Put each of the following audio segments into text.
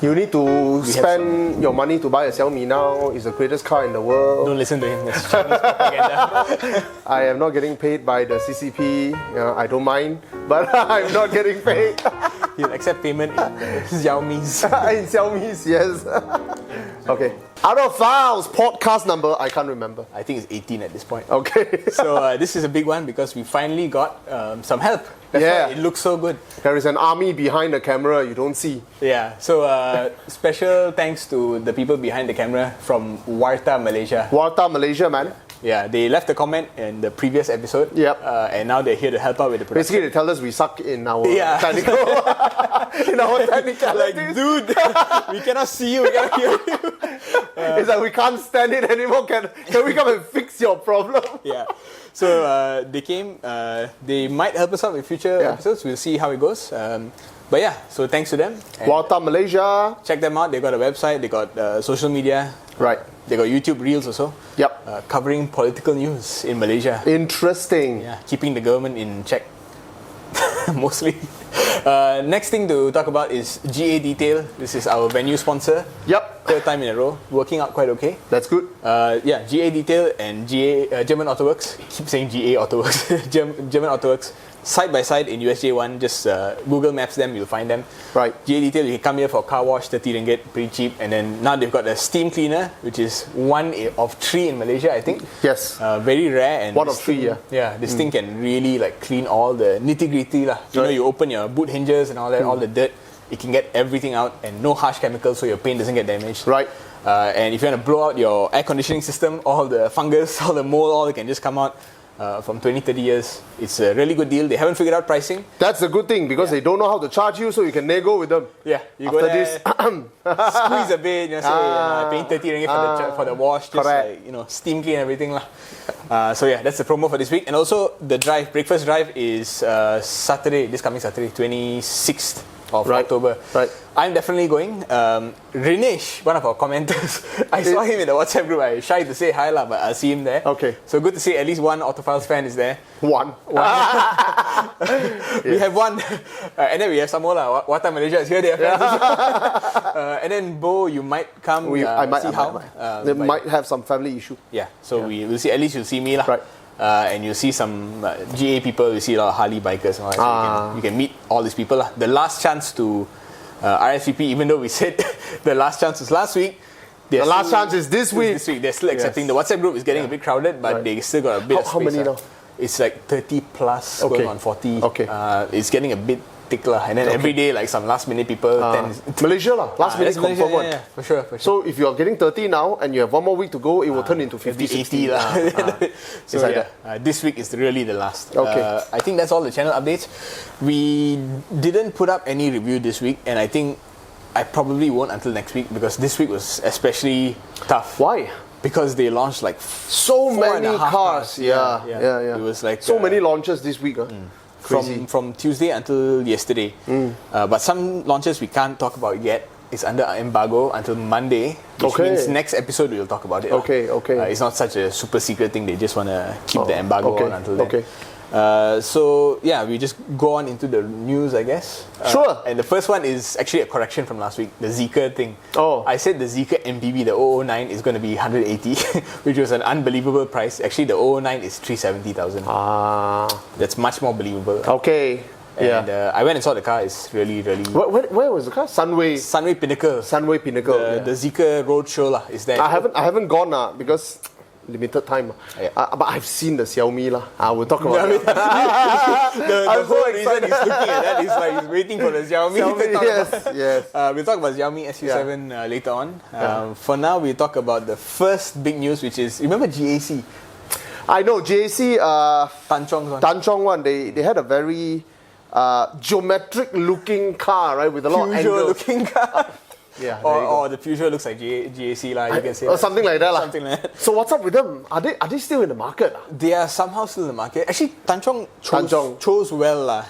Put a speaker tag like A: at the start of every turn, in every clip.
A: You need to spend your money to buy a Xiaomi now. It's the greatest car in the world.
B: Don't listen to him. That's Chinese propaganda.
A: I am not getting paid by the CCP. I don't mind, but I'm not getting paid.
B: He'll accept payment in Xiaomi's.
A: In Xiaomi's, yes. Okay. Autophiles podcast number, I can't remember.
B: I think it's 18 at this point.
A: Okay.
B: So this is a big one because we finally got some help. That's why it looks so good.
A: There is an army behind the camera you don't see.
B: Yeah. So special thanks to the people behind the camera from Warta Malaysia.
A: Warta Malaysia, man.
B: Yeah, they left a comment in the previous episode.
A: Yep.
B: And now they're here to help out with the production.
A: Basically, they tell us we suck in our technical. In our technicalities.
B: Like, dude, we cannot see you, we cannot hear you.
A: It's like we can't stand it anymore. Can we come and fix your problem?
B: Yeah. So they came. They might help us out with future episodes. We'll see how it goes. But yeah, so thanks to them.
A: Warta Malaysia.
B: Check them out. They got a website. They got social media.
A: Right.
B: They got YouTube Reels also.
A: Yep.
B: Covering political news in Malaysia.
A: Interesting.
B: Yeah, keeping the government in check. Mostly. Next thing to talk about is GA Detail. This is our venue sponsor.
A: Yep.
B: Third time in a row. Working out quite okay.
A: That's good.
B: Yeah, GA Detail and GA German Autoworks. I keep saying GA Autoworks. German Autoworks. Side by side in USJ1. Just Google Maps them, you'll find them.
A: Right.
B: GA Detail, you can come here for a car wash, 30 ringgit, pretty cheap. And then now they've got a steam cleaner, which is one of three in Malaysia, I think.
A: Yes.
B: Very rare. And
A: one of three, yeah.
B: Yeah, this thing can really like clean all the nitty-gritty. You know, you open your boot hinges and all that, all the dirt. It can get everything out and no harsh chemicals so your paint doesn't get damaged.
A: Right.
B: And if you want to blow out your air conditioning system, all the fungus, all the mold, all can just come out. From 20-30 years. It's a really good deal. They haven't figured out pricing.
A: That's a good thing because they don't know how to charge you, so you can nego with them.
B: Yeah, you
A: After
B: go there,
A: this,
B: squeeze a bit, you know, say, I'm paying 30 ringgit for the wash, just like, you know, steam clean everything lah. So yeah, that's the promo for this week. And also the drive, breakfast drive is Saturday, this coming Saturday, 26th of October.
A: Right.
B: I'm definitely going. Rinesh, one of our commenters, I saw him in the WhatsApp group. I shy to say hi lah, but I'll see him there.
A: Okay.
B: So good to see at least one Autophiles fan is there.
A: One.
B: We have one. And then we have some more lah. Warta Malaysia is here. They have fans. And then Bo, you might come.
A: I might
B: see how.
A: They might have some family issue.
B: Yeah. So we will see. At least you'll see me lah.
A: Right.
B: And you'll see some GA people. You see a lot of Harley bikers. And all that. So you can meet all these people lah. The last chance to RSVP, even though we said the last chance was last week.
A: The last chance is this week.
B: This week. They're still accepting. The WhatsApp group is getting a bit crowded, but they still got a bit of space.
A: How many now?
B: It's like 30 plus, going on 40.
A: Okay.
B: It's getting a bit thick lah. And then every day, like some last minute people.
A: Malaysia lah. Last minute confirm one.
B: Yeah, for sure.
A: So if you're getting 30 now and you have one more week to go, it will turn into 50,
B: 80 lah. So
A: like
B: yeah, this week is really the last.
A: Okay.
B: I think that's all the channel updates. We didn't put up any review this week, and I think I probably won't until next week because this week was especially tough.
A: Why?
B: Because they launched like
A: so many cars. Yeah.
B: It was like
A: so many launches this week.
B: From Tuesday until yesterday. But some launches we can't talk about yet. It's under embargo until Monday, which means next episode we'll talk about it.
A: Okay.
B: It's not such a super secret thing. They just want to keep the embargo on until then.
A: Okay.
B: So yeah, we just go on into the news, I guess.
A: Sure.
B: And the first one is actually a correction from last week, the Zeekr thing. I said the Zeekr MPV, the 009, is going to be 180, which was an unbelievable price. Actually, the 009 is 370,000. That's much more believable.
A: Okay.
B: And I went and saw the car. It's really, really.
A: Where was the car?
B: Sunway Pinnacle.
A: The
B: Zeekr Roadshow lah is there.
A: I haven't gone because limited time. But I've seen the Xiaomi lah. I will talk about it.
B: The whole reason he's looking at that is like he's waiting for the Xiaomi.
A: Yes.
B: We'll talk about Xiaomi SU7 later on. For now, we'll talk about the first big news, which is, remember GAC?
A: I know, GAC,
B: Tan Chong's
A: one. They had a very geometric looking car, right? With a lot of angles.
B: Looking car.
A: Yeah,
B: or the future looks like GAC lah. You can say
A: or something like that lah.
B: Something like that.
A: So what's up with them? Are they still in the market?
B: They are somehow still in the market. Actually, Tan Chong chose well lah.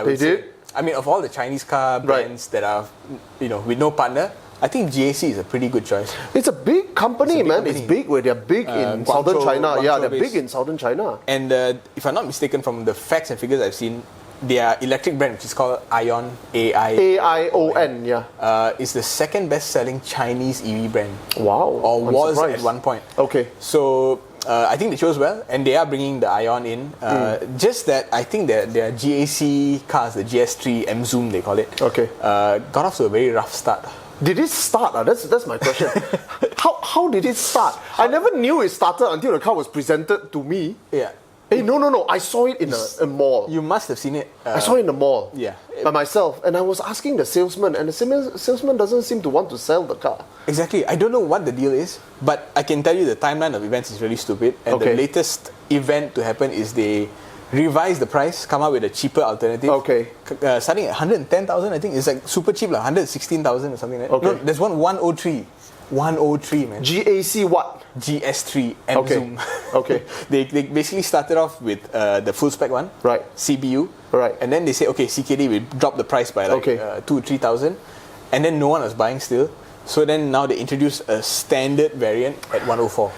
A: They did.
B: I mean, of all the Chinese car brands that are, with no partner, I think GAC is a pretty good choice.
A: It's a big company, man. It's big. They're big in southern China.
B: Guangzhou
A: They're big in southern China.
B: And if I'm not mistaken, from the facts and figures I've seen, their electric brand, which is called Aion,
A: AION, yeah.
B: is the second best-selling Chinese EV brand.
A: Wow.
B: Or
A: I'm
B: was
A: surprised.
B: at one point.
A: Okay.
B: So I think they chose well, and they are bringing the Aion in. Just that I think their GAC cars, the GS3 M Zoom they call it,
A: Okay.
B: got off to a very rough start.
A: Did it start? That's my question. How did it start? I never knew it started until the car was presented to me.
B: Yeah.
A: Hey, no. I saw it in a mall.
B: You must have seen it.
A: I saw it in the mall.
B: Yeah.
A: By myself. And I was asking the salesman, and the salesman doesn't seem to want to sell the car.
B: Exactly. I don't know what the deal is, but I can tell you the timeline of events is really stupid. And
A: Okay.
B: the latest event to happen is they revise the price, come up with a cheaper alternative.
A: Okay.
B: Starting at 110,000, I think. It's like super cheap, like 116,000 or something like that.
A: Okay.
B: No, there's one 103. 103, man.
A: GAC what?
B: GS3 M
A: Okay.
B: Zoom.
A: Okay.
B: they basically started off with the full spec one.
A: Right.
B: CBU.
A: Right.
B: And then they say, okay, CKD will drop the price by like
A: Okay.
B: 2,000-3,000. And then no one was buying still. So then now they introduced a standard variant at 104.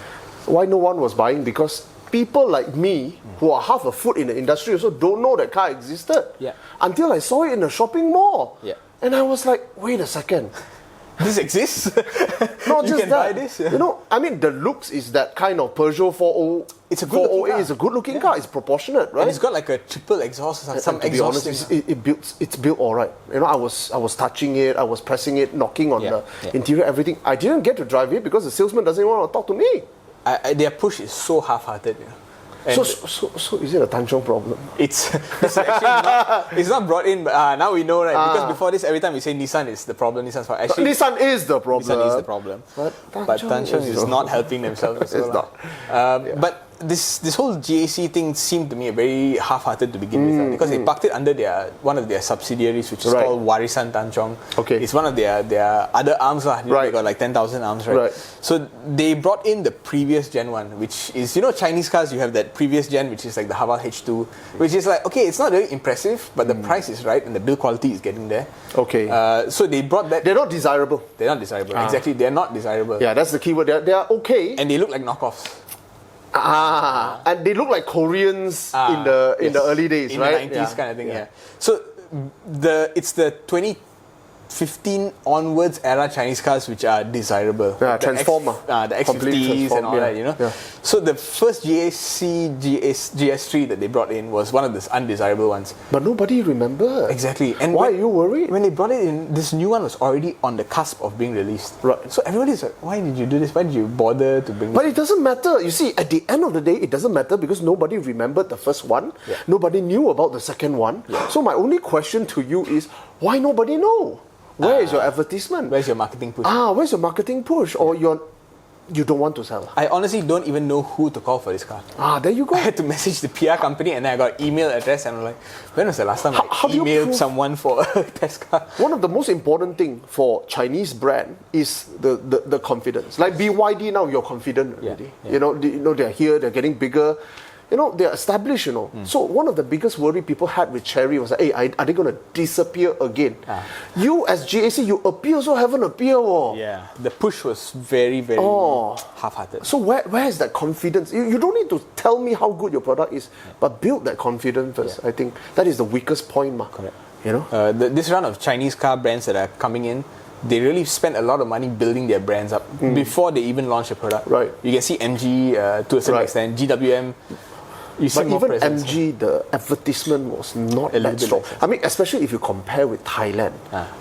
A: Why no one was buying? Because people like me, who are half a foot in the industry, also don't know that car existed.
B: Yeah.
A: Until I saw it in a shopping mall.
B: Yeah.
A: And I was like, wait a second.
B: This exists?
A: Not
B: You
A: just
B: can
A: that.
B: buy this?
A: You know, I mean, the looks is that kind of Peugeot 40.
B: It's a good-looking
A: 408
B: car.
A: is a good looking car. It's proportionate, right?
B: And it's got like a triple exhaust or some
A: And to be
B: exhaust
A: honest,
B: thing.
A: it's built all right. You know, I was touching it, I was pressing it, knocking on the interior, everything. I didn't get to drive it because the salesman doesn't want to talk to me.
B: Their push is so half-hearted. You know? And
A: So is it a Tanchong problem?
B: it's actually not, it's not brought in, but now we know, right? Because before this, every time we say Nissan is the problem, Nissan's fault. Actually,
A: Nissan is the problem.
B: Nissan is the problem.
A: But
B: But Tanchong is not helping themselves.
A: It's not.
B: But this whole GAC thing seemed to me very half-hearted to begin with, because they parked it under one of their subsidiaries, which is
A: Right.
B: called Warisan Tanchong.
A: Okay.
B: It's one of their other arms, lah. You know,
A: Right.
B: They got like 10,000 arms, right?
A: Right.
B: So they brought in the previous gen one, which is, you know, Chinese cars, you have that previous gen, which is like the Haval H2, which is like, okay, it's not very impressive, but the price is right and the build quality is getting there.
A: Okay.
B: So they brought that.
A: They're not desirable.
B: They're not desirable. Exactly, they're not desirable.
A: Yeah, that's the keyword. They are okay.
B: And they look like knockoffs.
A: And they look like Koreans in the early days,
B: in
A: right?
B: the 90s kind of thing, yeah. So it's the 2015 onwards era Chinese cars which are desirable.
A: Yeah,
B: The
A: transformer.
B: The
A: Completely
B: X50s and all
A: transform,
B: that, you know.
A: yeah.
B: So the first GS3 that they brought in was one of the undesirable ones.
A: But nobody remember.
B: Exactly. And
A: Why are you worried?
B: When they brought it in, this new one was already on the cusp of being released.
A: Right.
B: So everybody's like, why did you do this? Why did you bother to bring
A: But it doesn't matter. You see, at the end of the day, it doesn't matter because nobody remembered the first one.
B: Yeah.
A: Nobody knew about the second one. So my only question to you is, why nobody know? Where is your advertisement?
B: Where's your marketing push?
A: Where's your marketing push? Or you don't want to sell?
B: I honestly don't even know who to call for this car.
A: There you go.
B: I had to message the PR company and then I got email address and I'm like, when was the last time
A: How
B: I
A: do you
B: emailed
A: prove-
B: someone for a test car?
A: One of the most important thing for Chinese brand is the confidence. Like BYD now, you're confident already.
B: yeah.
A: You know, they're here, they're getting bigger. You know, they're established, you know. So one of the biggest worry people had with Cherry was like, hey, are they going to disappear again? You as GAC, you appear also haven't appeared. Oh.
B: Yeah, the push was very, very half-hearted.
A: So where is that confidence? You don't need to tell me how good your product is, but build that confidence first. I think that is the weakest point.
B: Correct.
A: You know?
B: This round of Chinese car brands that are coming in, they really spend a lot of money building their brands up before they even launch a product.
A: Right.
B: You can see MG to a certain
A: Right.
B: extent, GWM. You see
A: But
B: more
A: even
B: presence.
A: MG, the advertisement was not
B: A little
A: that
B: bit
A: strong.
B: less.
A: I mean, especially if you compare with Thailand,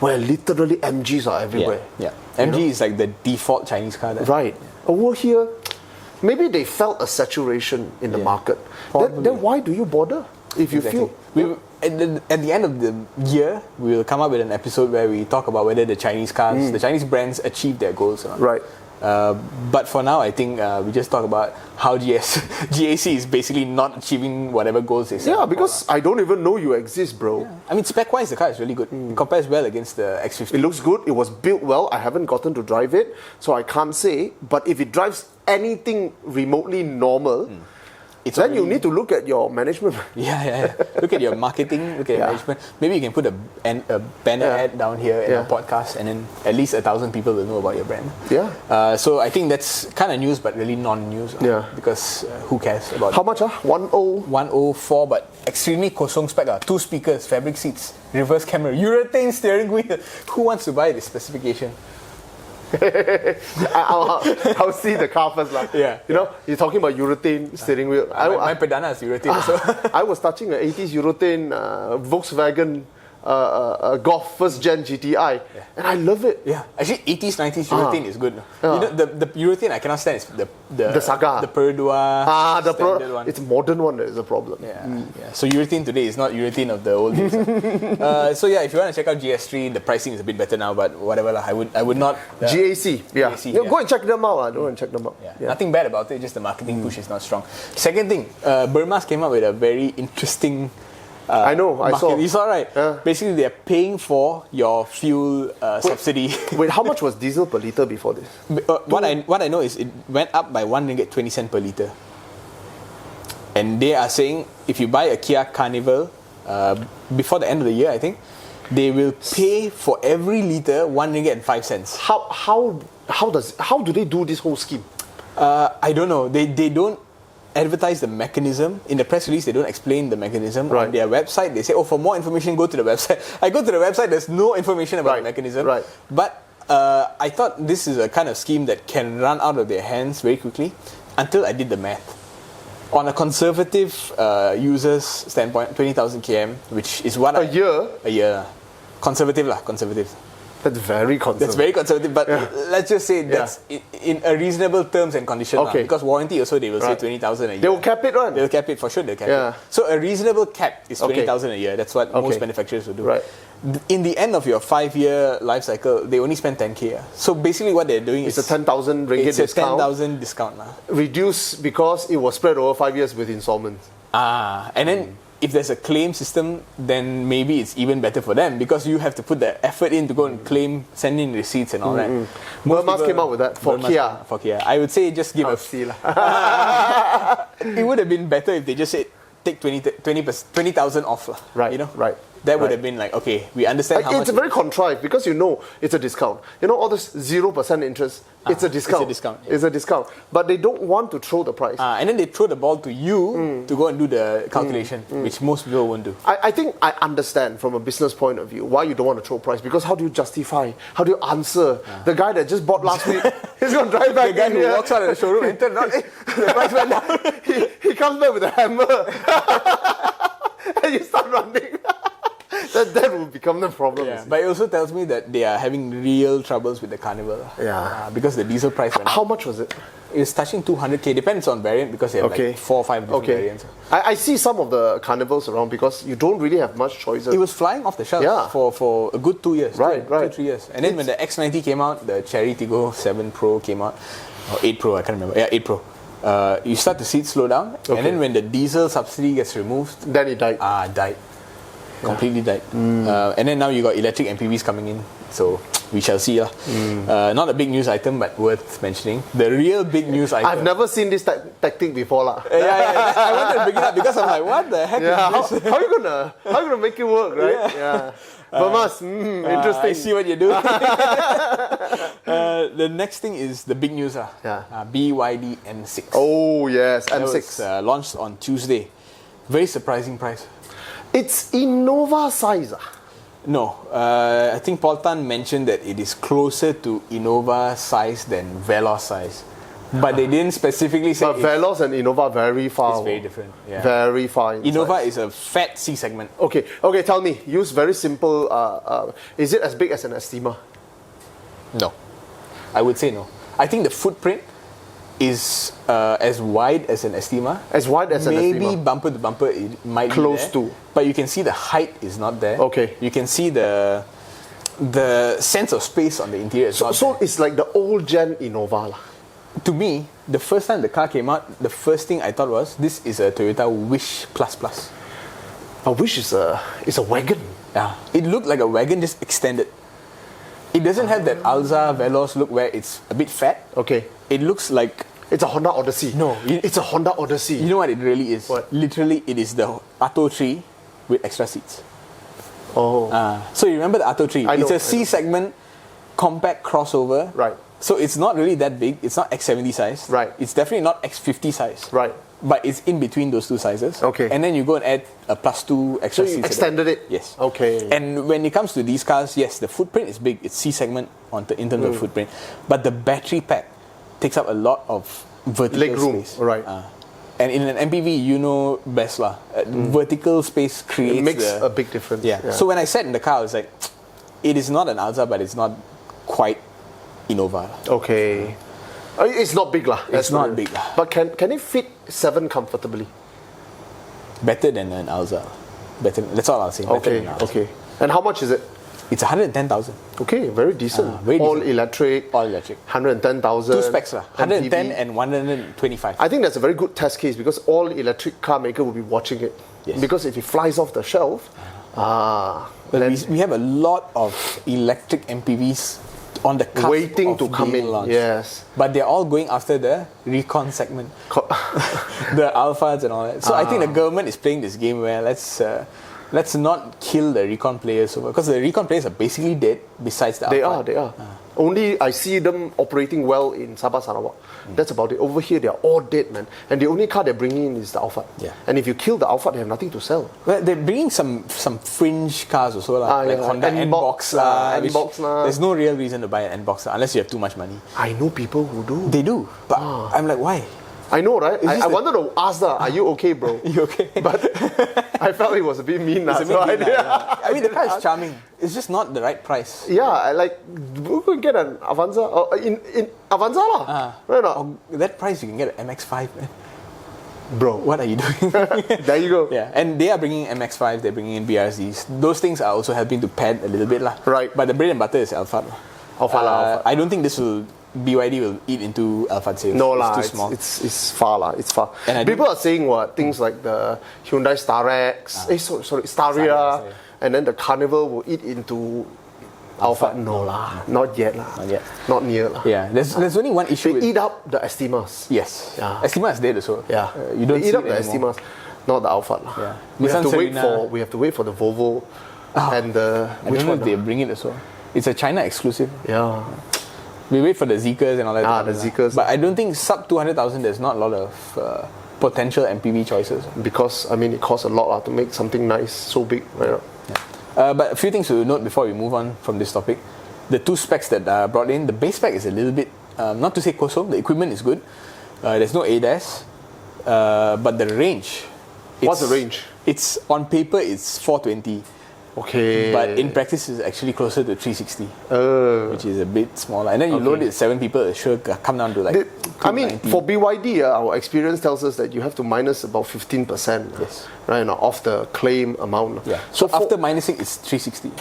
A: where literally MGs are everywhere.
B: Yeah. MG is like the default Chinese car there.
A: Right. Over here, maybe they felt a saturation in the market. Then why do you bother if you
B: Exactly.
A: feel...
B: At the end of the year, we will come up with an episode where we talk about whether the Chinese cars, the Chinese brands achieve their goals or not.
A: Right.
B: But for now, I think we just talk about how GAC is basically not achieving whatever goals they set.
A: Yeah, because I don't even know you exist, bro.
B: I mean, spec-wise, the car is really good. It compares well against the X50.
A: It looks good. It was built well. I haven't gotten to drive it, so I can't say. But if it drives anything remotely normal,
B: it's
A: Then you
B: already-
A: need to look at your management.
B: Yeah. Look at your marketing, look at your
A: Yeah.
B: management. Maybe you can put a banner ad down here in
A: Yeah.
B: our podcast, and then at least 1,000 people will know about your brand.
A: Yeah.
B: So I think that's kind of news, but really non-news.
A: Yeah.
B: Because who cares about
A: How much? 10?
B: 104, but extremely kosong spec. 2 speakers, fabric seats, reverse camera, urethane steering wheel. Who wants to buy this specification?
A: I'll see the car first.
B: Yeah.
A: You know, you're talking about urethane steering wheel.
B: My Pedana is urethane also.
A: I was touching an 80s urethane Volkswagen Golf first gen GTI, and I love it.
B: Yeah, actually 80s, 90s urethane is good.
A: Yeah.
B: You know, the urethane I cannot stand is the
A: Saga.
B: the Perdua,
A: The
B: standard one.
A: it's modern one that is a problem.
B: Yeah. So urethane today is not urethane of the old days. So yeah, if you want to check out GS3, the pricing is a bit better now, but whatever lah. I would not.
A: GAC, yeah.
B: GAC,
A: You
B: yeah.
A: Go and check them out. Go and check them out.
B: Yeah. Nothing bad about it, just the marketing push is not strong. Second thing, Burma's came up with a very interesting.
A: I know, I
B: market.
A: saw.
B: You saw, right?
A: Yeah.
B: Basically, they're paying for your fuel subsidy.
A: Wait, how much was diesel per liter before this?
B: What I know is it went up by 1 ringgit 20 cent per liter. And they are saying if you buy a Kia Carnival before the end of the year, I think, they will pay for every liter 1 ringgit and 5 cents.
A: How do they do this whole scheme?
B: I don't know. They don't advertise the mechanism. In the press release, they don't explain the mechanism.
A: Right.
B: On their website, they say, for more information, go to the website. I go to the website, there's no information about the mechanism.
A: Right.
B: But I thought this is a kind of scheme that can run out of their hands very quickly until I did the math. On a conservative user's standpoint, 20,000 km, which is what
A: A year?
B: A year. Conservative.
A: That's very conservative.
B: That's very conservative, but let's just say that's in a reasonable terms and conditions.
A: Okay.
B: Because warranty also, they will say
A: Right.
B: 20,000 a year.
A: They will cap it, right?
B: They'll cap it for sure. They'll cap
A: Yeah.
B: it. So a reasonable cap is
A: Okay.
B: 20,000 a year. That's what most
A: Okay.
B: manufacturers will do.
A: Right.
B: In the end of your 5-year life cycle, they only spend 10K. So basically, what they're doing
A: It's
B: is
A: a 10,000 ringgit
B: it's a
A: discount.
B: 10,000 discount.
A: Reduced because it was spread over 5 years with installments.
B: And then if there's a claim system, then maybe it's even better for them because you have to put the effort in to go and claim, send in receipts and all that. Most
A: Burma's
B: people-
A: came out with that for
B: Burma's
A: Kia.
B: For Kia. I would say just give
A: I'll
B: a
A: see lah.
B: it would have been better if they just said take 20,000 off lah.
A: Right,
B: You know?
A: right,
B: That would
A: right.
B: have been like, okay, we understand how much.
A: It's very contrived because you know it's a discount. You know all this 0% interest. It's a discount.
B: discount, yeah.
A: It's a discount. But they don't want to throw the price.
B: And then they throw the ball to you to go and do the calculation, which most people won't do.
A: I think I understand from a business point of view why you don't want to throw price because how do you justify? How do you answer the guy that just bought last week? He's going to drive back
B: The guy
A: in
B: who
A: here.
B: walks out of the showroom and turns around, the price went down.
A: he comes back with a hammer and you start running. that will become the problem.
B: Yeah, but it also tells me that they are having real troubles with the Carnival.
A: Yeah.
B: Because the diesel price went up.
A: How much was it?
B: It's touching 200K. Depends on variant because they have
A: Okay.
B: like 4 or 5 different variants.
A: I see some of the carnivals around because you don't really have much choices.
B: It was flying off the shelf
A: Yeah.
B: for a good 2 years.
A: Right, right.
B: 2-3 years. And then when the X90 came out, the Cherry Tiggo 7 Pro came out, or 8 Pro, I can't remember. Yeah, 8 Pro. You start to see it slow down.
A: Okay.
B: And then when the diesel subsidy gets removed,
A: Then it died.
B: died. Completely died. And then now you got electric MPVs coming in. So we shall see. Not a big news item, but worth mentioning. The real big news item.
A: I've never seen this tactic before.
B: Yeah. I wanted to bring it up because I'm like, what the heck
A: Yeah,
B: is this?
A: how you gonna make it work, right? Yeah. Burma's, interesting.
B: I see what you do. The next thing is the big news. BYD M6.
A: Oh yes,
B: That
A: M6.
B: was, launched on Tuesday. Very surprising price.
A: It's Innova size.
B: No, I think Paul Tan mentioned that it is closer to Innova size than Veloz size. But they didn't specifically say
A: But Veloz and Innova very far.
B: it's very different. Yeah.
A: Very far. in
B: Innova
A: size.
B: is a fat C segment.
A: Okay, tell me. Use very simple. Is it as big as an Estima?
B: No. I would say no. I think the footprint is as wide as an Estima.
A: As wide as an
B: Maybe
A: Estima?
B: bumper to bumper it might
A: Close
B: be there,
A: to.
B: but you can see the height is not there.
A: Okay.
B: You can see the sense of space on the interior is not
A: So it's like the old gen Innova.
B: there. To me, the first time the car came out, the first thing I thought was this is a Toyota Wish Plus Plus.
A: A Wish is a wagon.
B: Yeah. It looked like a wagon just extended. It doesn't have that Alza Veloz look where it's a bit fat.
A: Okay.
B: It looks like
A: It's a Honda Odyssey.
B: No,
A: it's a Honda Odyssey.
B: You know what it really is?
A: What?
B: Literally, it is the Atto 3 with extra seats.
A: Oh.
B: So you remember the Atto 3?
A: I know,
B: It's a C segment compact crossover.
A: Right.
B: So it's not really that big. It's not X70 size.
A: Right.
B: It's definitely not X50 size.
A: Right.
B: But it's in between those two sizes.
A: Okay.
B: And then you go and add a +2 extra
A: So you
B: seats.
A: extended it?
B: Yes.
A: Okay.
B: And when it comes to these cars, yes, the footprint is big. It's C segment in terms of footprint. But the battery pack takes up a lot of vertical
A: leg room.
B: space.
A: Right.
B: And in an MPV, you know best lah. Vertical space creates
A: It makes a big difference.
B: Yeah. So when I sat in the car, I was like, it is not an Alza, but it's not quite Innova.
A: Okay. It's not big lah.
B: It's not big lah.
A: But can it fit 7 comfortably?
B: Better than an Alza. Better. That's all I'll say. Better
A: Okay.
B: than an Alza.
A: Okay. And how much is it?
B: It's 110,000.
A: Okay, very decent.
B: very
A: All
B: decent.
A: electric.
B: All electric.
A: 110,000.
B: Two specs lah. 110
A: MPV.
B: and 125.
A: I think that's a very good test case because all electric car maker will be watching it.
B: Yes.
A: Because if it flies off the shelf,
B: But
A: then
B: we have a lot of electric MPVs on the cusp
A: waiting
B: of
A: to come
B: being
A: in.
B: launched.
A: Yes.
B: But they're all going after the recon segment, the alphas and all that. So I think the government is playing this game where let's not kill the recon players over, because the recon players are basically dead. Besides the
A: They
B: alpha.
A: are. Only I see them operating well in Sabah Sarawak. That's about it. Over here, they're all dead, man. And the only car they're bringing in is the Alphard.
B: Yeah.
A: And if you kill the Alphard, they have nothing to sell.
B: Well, they're bringing some fringe cars also lah, like
A: yeah.
B: Honda
A: N-Box
B: N-Box lah.
A: N-Box
B: which
A: lah.
B: There's no real reason to buy an N-Box lah, unless you have too much money.
A: I know people who do.
B: They do, but I'm like, why?
A: I know, right? I
B: just
A: wanted to ask her, are you okay, bro?
B: You okay?
A: But I felt it was a bit mean.
B: It's a
A: so
B: bit
A: I,
B: big, yeah. I mean, the car is charming. It's just not the right price.
A: Yeah, I like, we could get an Avanza. In Avanza lah. Right or not?
B: Oh, that price, you can get an MX-5, man.
A: Bro,
B: What are you doing?
A: there you go.
B: Yeah, and they are bringing MX-5, they're bringing in BRZs. Those things are also helping to pad a little bit lah.
A: Right.
B: But the bread and butter is Alphard.
A: Alphard lah, Alphard.
B: I don't think BYD will eat into Alphard sales.
A: No lah,
B: it's too small.
A: It's far lah. It's far.
B: And I
A: People are saying things like the Hyundai Starex, sorry, Staria,
B: Staria.
A: and then the Carnival will eat into Alphard. No lah, not yet lah.
B: Not yet.
A: Not near lah.
B: Yeah, there's only one issue
A: They
B: with...
A: eat up the Estimas.
B: Yes.
A: Yeah.
B: Estima is dead also.
A: Yeah,
B: You don't
A: they
B: see
A: eat up
B: it
A: the
B: anymore.
A: Estimas, not the Alphard lah.
B: Yeah.
A: We have
B: Nissan
A: to wait
B: Serena.
A: we have to wait for the Volvo and the
B: I
A: which
B: don't know
A: one?
B: if they bring it also. It's a China exclusive.
A: Yeah.
B: We wait for the Zeekrs and all that.
A: The Zeekrs.
B: But I don't think sub 200,000 there's not a lot of potential MPV choices.
A: Because I mean it costs a lot to make something nice so big, right?
B: But a few things to note before we move on from this topic. The two specs that are brought in, the base spec is a little bit, not to say kosong, the equipment is good. There's no ADAS, but the range.
A: What's the range?
B: It's on paper it's 420,
A: Okay.
B: but in practice it's actually closer to 360, which is a bit smaller. And then you
A: Okay.
B: load it 7 people, it should come down to like.
A: I mean,
B: 290.
A: for BYD, our experience tells us that you have to minus about 15%,
B: Yes.
A: right, off the claim amount.
B: Yeah.
A: So
B: So after minusing, it's 360,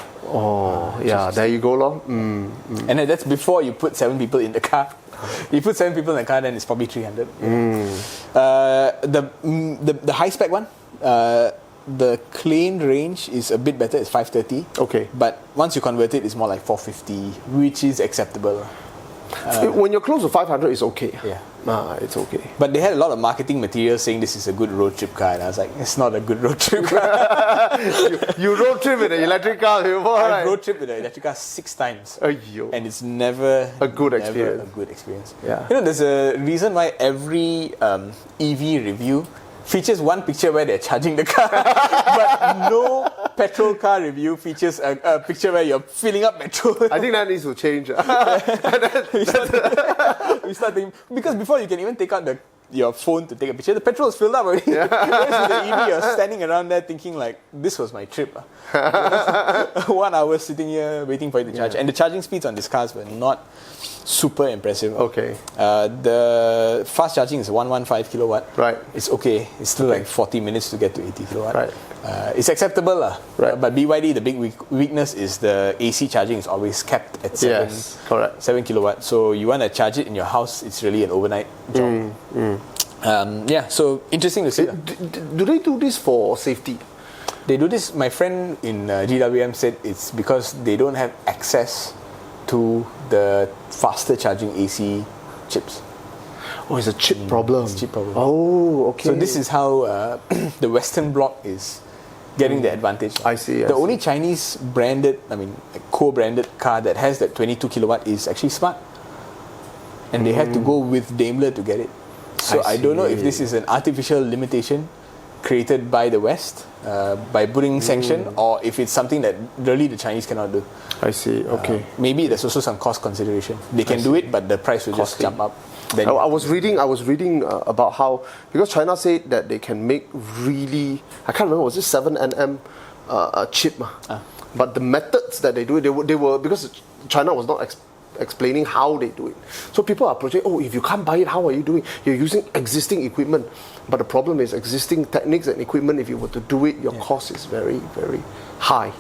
A: there you go, lor.
B: and then that's before you put 7 people in the car. You put 7 people in the car, then it's probably 300. The high spec one, the claimed range is a bit better. It's 530.
A: Okay.
B: But once you convert it, it's more like 450, which is acceptable.
A: When you're close to 500, it's okay.
B: Yeah.
A: It's okay.
B: But they had a lot of marketing material saying this is a good road trip car, and I was like, it's not a good road trip car.
A: You road trip with an electric car before,
B: I've
A: right?
B: road trip with an electric car 6 times.
A: Aiyo.
B: And it's never
A: A good
B: never
A: experience.
B: a good experience.
A: Yeah.
B: You know, there's a reason why every EV review features one picture where they're charging the car, but no petrol car review features a picture where you're filling up petrol.
A: I think that needs to change.
B: We start thinking, because before you can even take out your phone to take a picture, the petrol is filled up already. Whereas with the EV, you're standing around there thinking like, this was my trip. 1 hour sitting here waiting for it to charge. And the charging speeds on these cars were not super impressive.
A: Okay.
B: The fast charging is 115 kilowatt.
A: Right.
B: It's okay. It's still like 40 minutes to get to 80 kilowatt.
A: Right.
B: It's acceptable lah.
A: Right.
B: But BYD, the big weakness is the AC charging is always capped at 7 kilowatt. So you want to charge it in your house, it's really an overnight job. So interesting to see.
A: Do they do this for safety?
B: They do this, my friend in GWM said it's because they don't have access to the faster charging AC chips.
A: Oh, it's a chip problem.
B: It's a chip problem.
A: Oh, okay.
B: So this is how the Western bloc is getting the advantage.
A: I see.
B: The only Chinese branded, co-branded car that has that 22 kilowatt is actually Smart. And they had to go with Daimler to get it. So I don't know if this is an artificial limitation created by the West by putting sanction, or if it's something that really the Chinese cannot do.
A: I see. Okay.
B: Maybe there's also some cost consideration. They can do it, but the price will just jump up. Then
A: I was reading about how, because China said that they can make really, I can't remember, was it 7nm chip? But the methods that they do it, they were because China was not explaining how they do it. So people are projecting, if you can't buy it, how are you doing? You're using existing equipment. But the problem is existing techniques and equipment, if you were to do it, your cost is very, very high.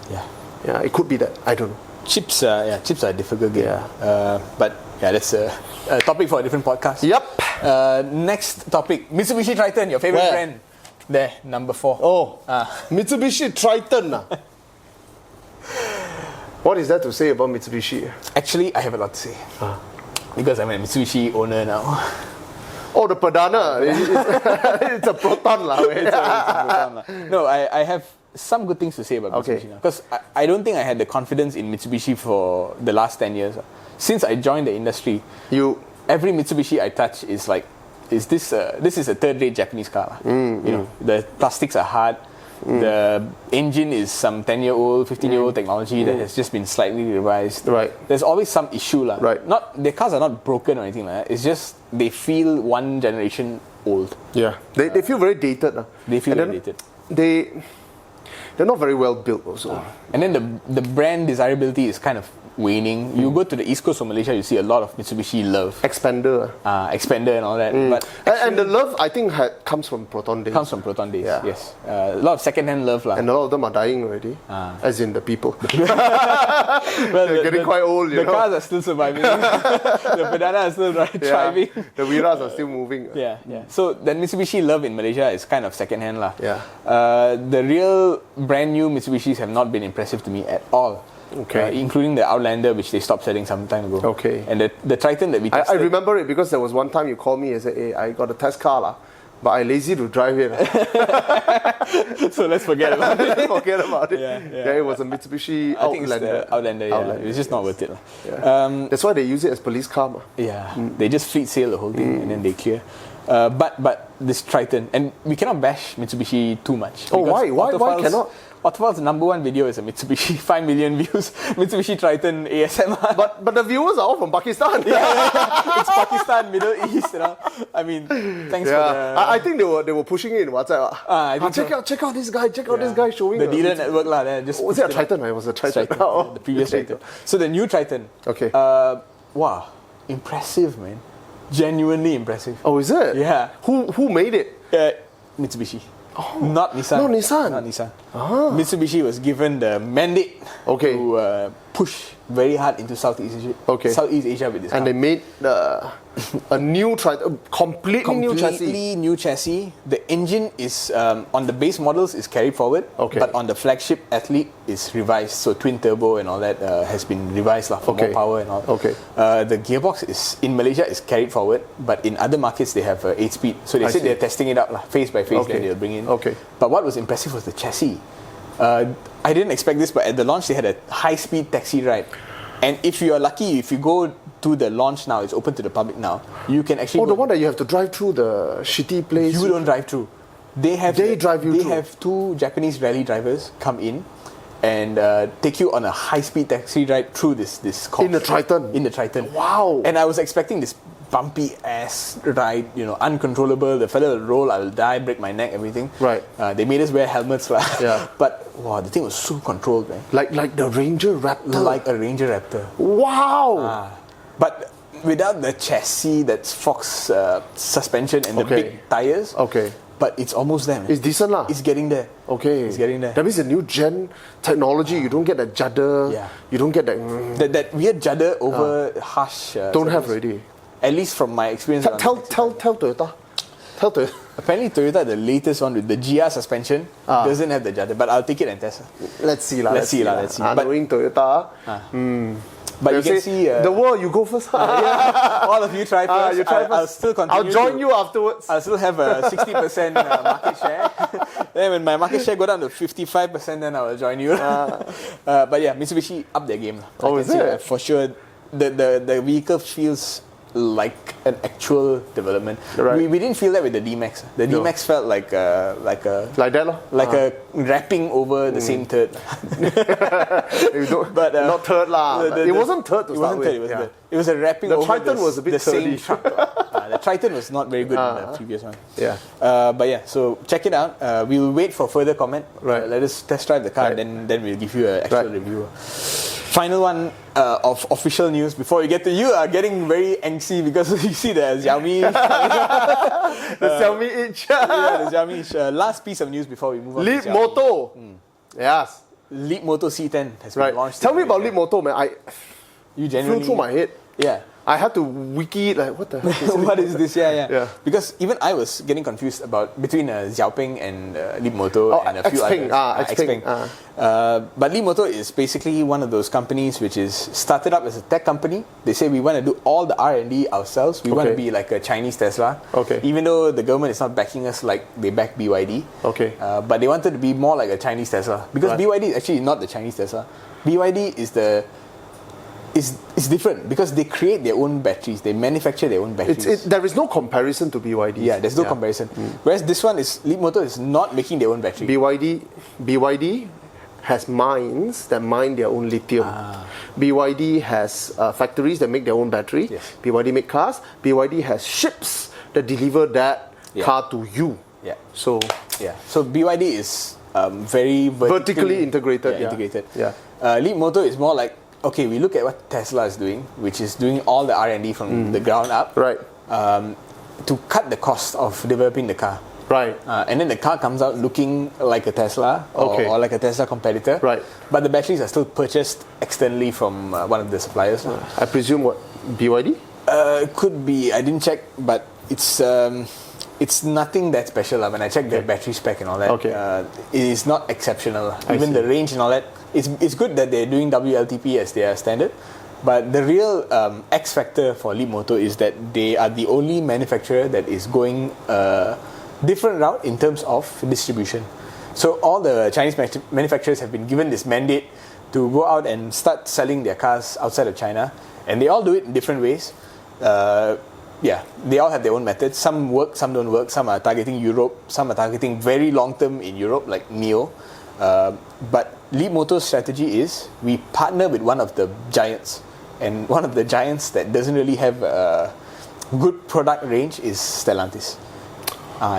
A: Yeah, it could be that. I don't know.
B: Chips are a difficult game. But that's a topic for a different podcast.
A: Yep.
B: Next topic, Mitsubishi Triton, your favorite brand. There, number 4.
A: Oh, Mitsubishi Triton. What is there to say about Mitsubishi?
B: Actually, I have a lot to say. Because I'm a Mitsubishi owner now.
A: Oh, the Perdana. It's a Proton.
B: It's a Proton. No, I have some good things to say about Mitsubishi now. Because I don't think I had the confidence in Mitsubishi for the last 10 years. Since I joined the industry, every Mitsubishi I touch is like, this is a third-rate Japanese car. The plastics are hard. The engine is some 10-year-old, 15-year-old technology that has just been slightly revised.
A: Right.
B: There's always some issue.
A: Right.
B: The cars are not broken or anything like that. It's just they feel one generation old.
A: Yeah. They feel very dated.
B: They feel very dated.
A: They're not very well built also.
B: And then the brand desirability is kind of waning. You go to the east coast of Malaysia, you see a lot of Mitsubishi Love.
A: Expander
B: and all that. But
A: and the Love, I think, comes from Proton days.
B: Comes from Proton days, yes. A lot of second-hand Love.
A: And a lot of them are dying already, as in the people.
B: Well,
A: they're getting quite old,
B: The cars are still surviving. The Perdana are still thriving.
A: The Viras are still moving.
B: Yeah. So the Mitsubishi Love in Malaysia is kind of second-hand.
A: Yeah.
B: The real brand new Mitsubishis have not been impressive to me at all.
A: Okay.
B: Including the Outlander, which they stopped selling some time ago.
A: Okay.
B: And the Triton that we tested.
A: I remember it because there was one time you called me and said, hey, I got a test car, but I lazy to drive it.
B: So let's forget about it.
A: Forget about it.
B: Yeah,
A: it was a Mitsubishi Outlander.
B: I think it's the Outlander, It was just not worth it.
A: That's why they use it as police car.
B: Yeah. They just fleet sale the whole thing and then they clear. But this Triton, and we cannot bash Mitsubishi too much.
A: Oh, why? Why cannot?
B: Autophiles' number 1 video is a Mitsubishi, 5 million views, Mitsubishi Triton ASMR.
A: But the viewers are all from Pakistan.
B: It's Pakistan, Middle East, I mean, thanks for the...
A: I think they were pushing it in WhatsApp. Check out this guy, this guy showing...
B: The dealer network
A: was it a Triton? It was a Triton.
B: The previous Triton. So the new Triton.
A: Okay.
B: Wow, impressive, man. Genuinely impressive.
A: Oh, is it?
B: Yeah.
A: Who made it?
B: Mitsubishi. Not Nissan. Not Nissan. Mitsubishi was given the mandate to push very hard into Southeast Asia with this car.
A: And they made a new completely
B: new chassis. The engine is on the base models is carried forward, but on the flagship Athlete is revised. So twin turbo and all that has been revised for more power and all. The gearbox is in Malaysia is carried forward, but in other markets they have 8-speed. So they said they're testing it out phase by phase. Then they'll bring in. But what was impressive was the chassis. I didn't expect this, but at the launch they had a high-speed taxi ride. And if you are lucky, if you go to the launch now, it's open to the public now, you can actually...
A: the one that you have to drive through the shitty place?
B: You don't drive through. They
A: drive you through?
B: They have 2 Japanese rally drivers come in and take you on a high-speed taxi ride through this course.
A: In the Triton?
B: In the Triton.
A: Wow!
B: And I was expecting this bumpy ass ride, uncontrollable. The fella will roll, I will die, break my neck, everything.
A: Right.
B: They made us wear helmets.
A: Yeah.
B: But wow, the thing was so controlled, man.
A: Like the Ranger Raptor.
B: Like a Ranger Raptor.
A: Wow.
B: But without the chassis, that's Fox suspension and the big tires. But it's almost there, man.
A: It's decent lah.
B: It's getting there. It's getting there.
A: That means the new gen technology, you don't get that judder.
B: Yeah.
A: You don't get that...
B: That weird judder over harsh...
A: don't have already.
B: At least from my experience.
A: Tell Toyota. Tell Toyota.
B: Apparently Toyota, the latest one with the GR suspension, doesn't have the judder. But I'll take it and test.
A: Let's see.
B: Let's see.
A: But knowing Toyota...
B: But you can see
A: the world. You go first.
B: all of you try first.
A: You try first.
B: I'll still continue.
A: I'll join you afterwards.
B: I'll still have a 60% market share. Then when my market share go down to 55%, then I will join you. But yeah, Mitsubishi up their game.
A: Oh, is it?
B: For sure, the vehicle feels like an actual development.
A: Right.
B: We didn't feel that with the D-Max. The D-Max felt like a
A: like that, lor.
B: a wrapping over the same turd.
A: But not turd lah. It wasn't turd to start with.
B: It wasn't turd. It was a wrapping
A: the
B: over
A: Triton was a bit
B: the same
A: turdy.
B: truck. The Triton was not very good in the previous one.
A: Yeah.
B: But yeah, so check it out. We will wait for further comment.
A: Right.
B: Let us test drive the car, then we'll give you an actual review. Final one of official news before we get to you are getting very angsty because you see the Xiaomi
A: the Xiaomi itch.
B: the Xiaomi itch. Last piece of news before we move on.
A: Leapmotor. Yes.
B: Leapmotor C10 has been launched.
A: Tell me about Leapmotor, man.
B: You
A: flew
B: genuinely
A: through my head.
B: Yeah.
A: I had to wiki it, like, what the heck is
B: what is this? Yeah.
A: Yeah.
B: Because even I was getting confused between Xiaoping and Leapmotor and a few
A: Xpeng.
B: others.
A: Xpeng.
B: But Leapmotor is basically one of those companies which is started up as a tech company. They say we want to do all the R&D ourselves. We want to be like a Chinese Tesla.
A: Okay.
B: Even though the government is not backing us like they back BYD.
A: Okay.
B: But they wanted to be more like a Chinese Tesla. Because BYD is actually not the Chinese Tesla. BYD is different because they create their own batteries. They manufacture their own batteries.
A: There is no comparison to BYD.
B: Yeah, there's no comparison. Whereas this one is Leapmotor is not making their own battery.
A: BYD has mines that mine their own lithium. BYD has factories that make their own battery.
B: Yes.
A: BYD make cars. BYD has ships that deliver that car to you.
B: Yeah.
A: So
B: BYD is very
A: vertically integrated.
B: Integrated.
A: Yeah.
B: Leapmotor is more like, okay, we look at what Tesla is doing, which is doing all the R&D from the ground up,
A: right?
B: To cut the cost of developing the car,
A: right?
B: And then the car comes out looking like a Tesla or like a Tesla competitor,
A: right?
B: But the batteries are still purchased externally from one of the suppliers.
A: I presume what BYD?
B: Could be. I didn't check, but it's nothing that special. When I checked the battery spec and all that, it is not exceptional. Even the range and all that. It's good that they're doing WLTP as their standard, but the real X factor for Leapmotor is that they are the only manufacturer that is going a different route in terms of distribution. So all the Chinese manufacturers have been given this mandate to go out and start selling their cars outside of China, and they all do it in different ways. They all have their own methods. Some work, some don't work. Some are targeting Europe, some are targeting very long term in Europe, like NIO. But Leapmotor's strategy is we partner with one of the giants, and one of the giants that doesn't really have a good product range is Stellantis.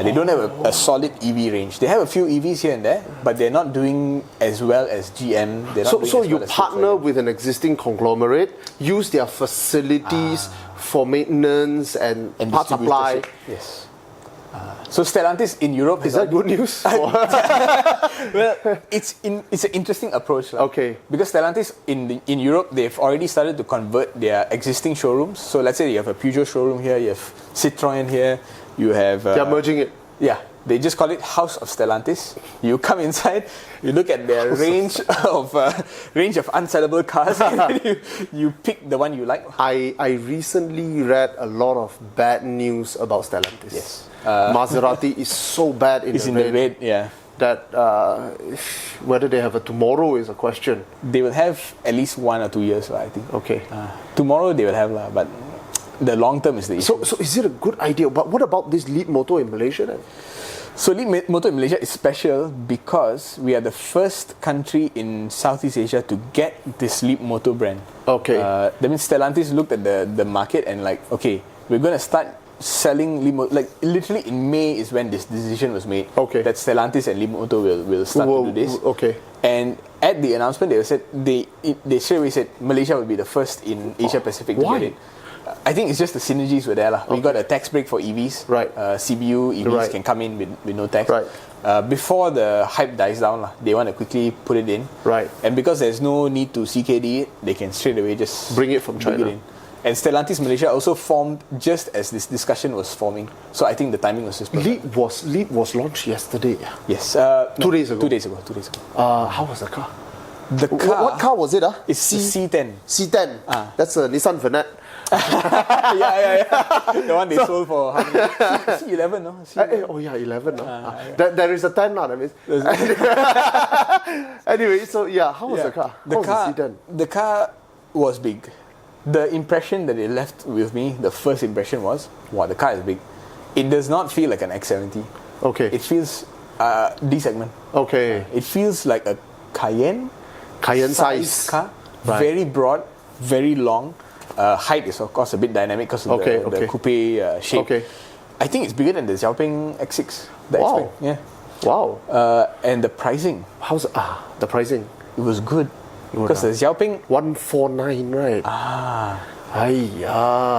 B: They don't have a solid EV range. They have a few EVs here and there, but they're not doing as well as GM.
A: So you partner with an existing conglomerate, use their facilities for maintenance and part supply.
B: Yes. So Stellantis in Europe
A: is that good news?
B: Well, it's an interesting approach,
A: okay.
B: Because Stellantis in Europe, they've already started to convert their existing showrooms. So let's say you have a Peugeot showroom here, you have Citroën here, you have.
A: They're merging it.
B: Yeah. They just call it House of Stellantis. You come inside, you look at their range of unsellable cars, and then you pick the one you like.
A: I recently read a lot of bad news about Stellantis.
B: Yes.
A: Maserati is so bad in the red.
B: Yeah.
A: That whether they have a tomorrow is a question.
B: They will have at least 1 or 2 years, I think.
A: Okay.
B: Tomorrow they will have, but the long term is the issue.
A: So is it a good idea? But what about this Leapmotor in Malaysia then?
B: So Leapmotor in Malaysia is special because we are the first country in Southeast Asia to get this Leapmotor brand.
A: Okay.
B: That means Stellantis looked at the market and like, okay, we're going to start selling Leapmotor. Like literally in May is when this decision was made.
A: Okay.
B: That Stellantis and Leapmotor will start to do this.
A: Okay.
B: And at the announcement, they straight away said Malaysia will be the first in Asia Pacific to get it. I think it's just the synergies were there. We got a tax break for EVs.
A: Right.
B: CBU EVs can come in with no tax.
A: Right.
B: Before the hype dies down, they want to quickly put it in.
A: Right.
B: And because there's no need to CKD it, they can straight away just
A: bring it from China.
B: It in. And Stellantis Malaysia also formed just as this discussion was forming. So I think the timing was just perfect.
A: Leap was launched yesterday.
B: Yes.
A: 2 days ago.
B: 2 days ago.
A: How was the car?
B: The car.
A: What car was it?
B: It's C10.
A: C10. That's a Nissan Venet.
B: yeah. The one they sold for how many? C11, no?
A: Oh yeah, 11. No? There is a 10 now. That means. Anyway, so yeah, how was the car? How was the C10?
B: The car was big. The impression that it left with me, the first impression was, wow, the car is big. It does not feel like an X70.
A: Okay.
B: It feels D segment.
A: Okay.
B: It feels like a Cayenne
A: size
B: car.
A: Right.
B: Very broad, very long. Height is of course a bit dynamic because of the coupe shape.
A: Okay.
B: I think it's bigger than the Xiaoping X6. The
A: Wow.
B: X-Pac. Yeah.
A: Wow.
B: And the pricing.
A: How's the pricing?
B: It was good. Because the Xiaoping
A: 149, right?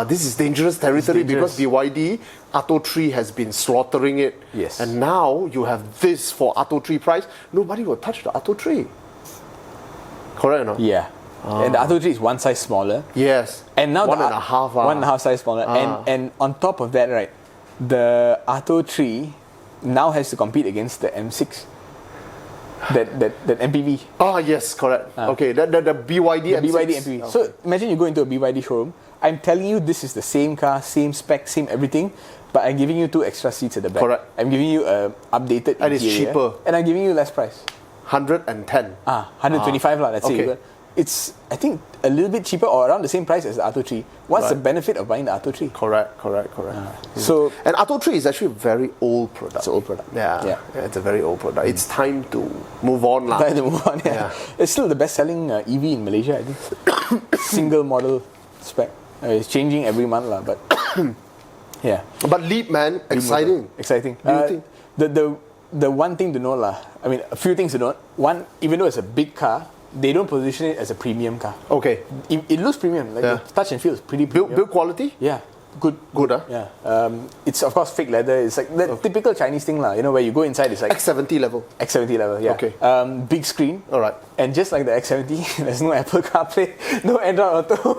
A: This is dangerous territory because BYD Atto 3 has been slaughtering it.
B: Yes.
A: And now you have this for Atto 3 price. Nobody will touch the Atto 3. Correct or not?
B: Yeah. And the Atto 3 is one size smaller.
A: Yes.
B: And now
A: one and a half.
B: 1.5 size smaller. And on top of that, right, the Atto 3 now has to compete against the M6. That MPV.
A: Yes, correct. Okay, the BYD M6.
B: BYD MPV.
A: Okay.
B: So imagine you go into a BYD showroom. I'm telling you this is the same car, same spec, same everything, but I'm giving you 2 extra seats at the back.
A: Correct.
B: I'm giving you an updated
A: And it's
B: interior,
A: cheaper.
B: and I'm giving you less price.
A: 110.
B: 125 let's say.
A: Okay.
B: It's, I think, a little bit cheaper or around the same price as the Atto 3. What's the benefit of buying the Atto 3?
A: Correct.
B: So,
A: and Atto 3 is actually a very old product.
B: It's an old product.
A: Yeah, it's a very old product. It's time to move on.
B: Time to move on, yeah. It's still the best-selling EV in Malaysia, I think. Single model spec. It's changing every month, but yeah.
A: But Leap, man, exciting.
B: Exciting.
A: Do you think?
B: The one thing to note, I mean, a few things to note. One, even though it's a big car, they don't position it as a premium car.
A: Okay.
B: It looks premium. Like the touch and feel is pretty premium.
A: Build quality?
B: Yeah. Good,
A: Yeah.
B: It's of course fake leather. It's like the typical Chinese thing, where you go inside, it's like
A: X70 level.
B: X70 level, yeah.
A: Okay.
B: Big screen.
A: All right.
B: And just like the X70, there's no Apple CarPlay, no Android Auto,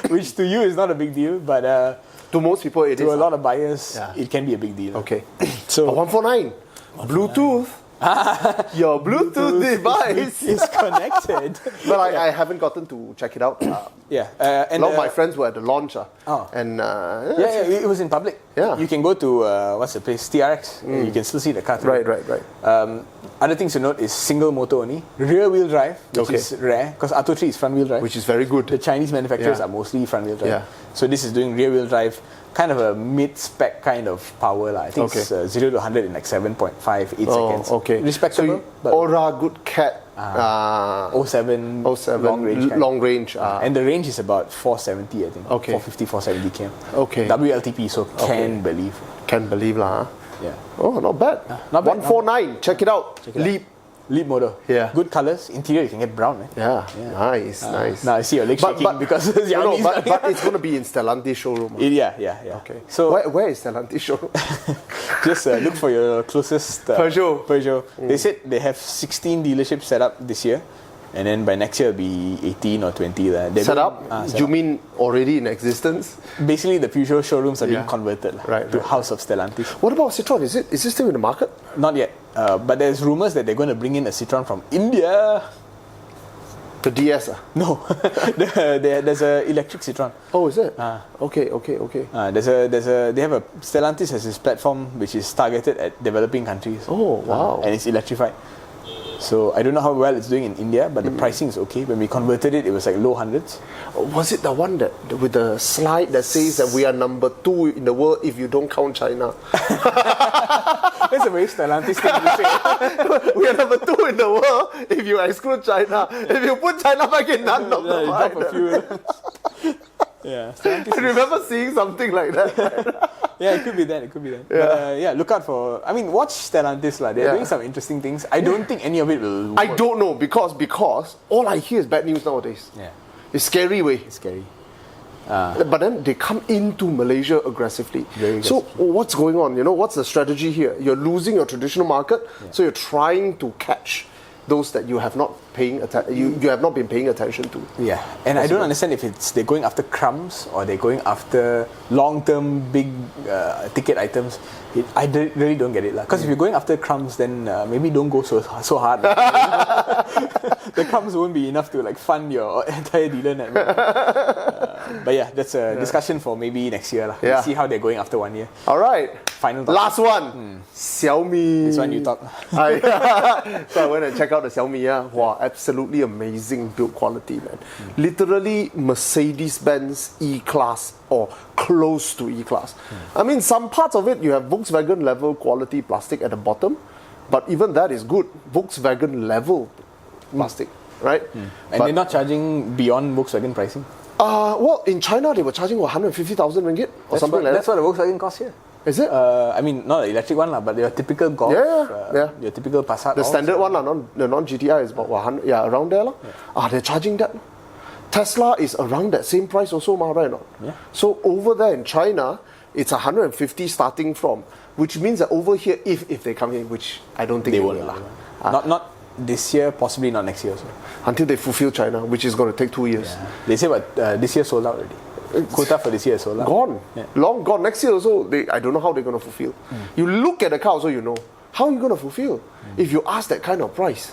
B: which to you is not a big deal, but
A: to most people it is.
B: To a lot of buyers, it can be a big deal.
A: Okay.
B: So
A: 149. Bluetooth. Your Bluetooth device
B: is connected.
A: But I haven't gotten to check it out.
B: And
A: a lot of my friends were at the launch. And
B: it was in public.
A: Yeah.
B: You can go to what's the place? TRX. You can still see the car.
A: Right.
B: Other things to note is single motor only, rear wheel drive, which is rare because Atto 3 is front wheel drive,
A: which is very good.
B: The Chinese manufacturers are mostly front wheel drive.
A: Yeah.
B: So this is doing rear wheel drive, kind of a mid-spec kind of power. I think it's 0 to 100 in like 7.58 seconds.
A: Okay.
B: Respectable.
A: So Aura, good cat.
B: 07
A: long range.
B: And the range is about 470, I think.
A: Okay.
B: 450, 470 km.
A: Okay.
B: WLTP, so can believe.
A: Can believe lah.
B: Yeah.
A: Oh, not bad.
B: Not bad.
A: 149. Check it out.
B: Leapmotor.
A: Yeah.
B: Good colours. Interior, you can get brown.
A: Yeah. Nice.
B: Now I see your leg shaking because Xiaomi's
A: but it's going to be in Stellantis showroom.
B: Yeah.
A: Okay.
B: So
A: where is Stellantis showroom?
B: just look for your closest
A: Peugeot.
B: They said they have 16 dealerships set up this year, and then by next year it'll be 18 or 20.
A: Set up? You mean already in existence?
B: Basically, the Peugeot showrooms are being converted to House of Stellantis.
A: What about Citroen? Is it still in the market?
B: Not yet. But there's rumours that they're going to bring in a Citroen from India.
A: The DS?
B: No. There's a electric Citroen.
A: Oh, is it? Okay.
B: They have a Stellantis has this platform which is targeted at developing countries.
A: Oh, wow.
B: And it's electrified. So I don't know how well it's doing in India, but the pricing is okay. When we converted it, it was like low hundreds.
A: Was it the one that with the slide that says that we are number 2 in the world if you don't count China?
B: That's a very Stellantis thing to say.
A: We are number 2 in the world if you exclude China. If you put China back in, none of them.
B: Drop a few. Yeah.
A: I remember seeing something like that.
B: Yeah, it could be that. Yeah. But, look out for. I mean, watch Stellantis lah. They're doing some interesting things. I don't think any of it will work.
A: I don't know because all I hear is bad news nowadays.
B: Yeah.
A: It's scary way.
B: It's scary.
A: But then they come into Malaysia aggressively. So what's going on? What's the strategy here? You're losing your traditional market, so you're trying to catch those that you have not you have not been paying attention to.
B: Yeah, and I don't understand if they're going after crumbs or they're going after long-term big ticket items. Really don't get it, because if you're going after crumbs, then maybe don't go so hard. The crumbs won't be enough to fund your entire dealer network. But yeah, that's a discussion for maybe next year.
A: Yeah.
B: We'll see how they're going after 1 year.
A: All right.
B: Final topic.
A: Last one. Xiaomi.
B: This one you talk.
A: So I went and checked out the Xiaomi. Yeah. Wow, absolutely amazing build quality, man. Literally Mercedes-Benz E-Class or close to E-Class. I mean, some parts of it you have Volkswagen level quality plastic at the bottom, but even that is good. Volkswagen level plastic, right?
B: And they're not charging beyond Volkswagen pricing?
A: Well, in China they were charging 150,000 ringgit or something like that.
B: That's what a Volkswagen costs here.
A: Is it?
B: I mean, not the electric one, but your typical Golf, your typical Passat.
A: The standard one, the non-GTI is about 100, around there. They're charging that. Tesla is around that same price also, right?
B: Yeah.
A: So over there in China, it's 150 starting from, which means that over here, if they come in, which I don't think they will.
B: Not this year, possibly not next year also.
A: Until they fulfill China, which is going to take 2 years.
B: Yeah. They say this year sold out already. Quota for this year is sold out.
A: Gone.
B: Yeah.
A: Long gone. Next year also, I don't know how they're going to fulfill. You look at the car also, you know. How are you going to fulfill? If you ask that kind of price.